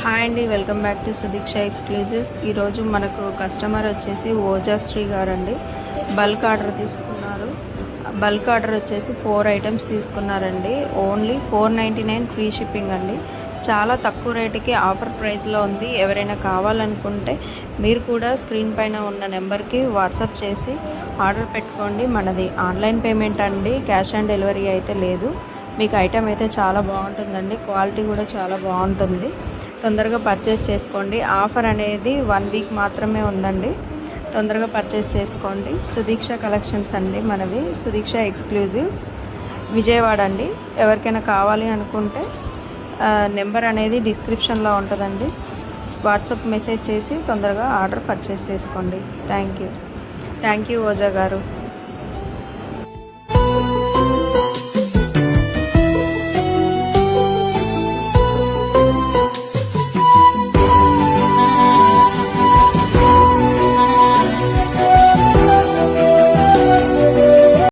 Hi అండి, welcome back to Sudiksha exclusives. ఈరోజు మనకు కస్టమర్ వచ్చేసి ఓజాశ్రీ గారు అండి. బల్క్ ఆర్డర్ తీసుకున్నారు. బల్క్ ఆర్డర్ వచ్చేసి 4 ఐటమ్స్ తీసుకున్నారండి. ఓన్లీ 499 ఫ్రీ షిప్పింగ్ అండి. చాలా తక్కువ రేటుకి ఆఫర్ ప్రైస్లో ఉంది. ఎవరైనా కావాలనుకుంటే మీరు కూడా స్క్రీన్ పైన ఉన్న నెంబర్కి వాట్సాప్ చేసి ఆర్డర్ పెట్టుకోండి. మనది ఆన్లైన్ పేమెంట్ అండి, క్యాష్ ఆన్ డెలివరీ అయితే లేదు. మీకు ఐటమ్ అయితే చాలా బాగుంటుందండి, క్వాలిటీ కూడా చాలా బాగుంటుంది. తొందరగా పర్చేస్ చేసుకోండి. ఆఫర్ అనేది 1 వీక్ మాత్రమే ఉందండి. తొందరగా పర్చేస్ చేసుకోండి. సుదీక్ష కలెక్షన్స్ అండి మనవి, సుదీక్ష ఎక్స్క్లూజివ్స్, విజయవాడ అండి. ఎవరికైనా కావాలి అనుకుంటే నెంబర్ అనేది డిస్క్రిప్షన్లో ఉంటుందండి. వాట్సాప్ మెసేజ్ చేసి తొందరగా ఆర్డర్ పర్చేస్ చేసుకోండి. థ్యాంక్ యూ ఓజా గారు.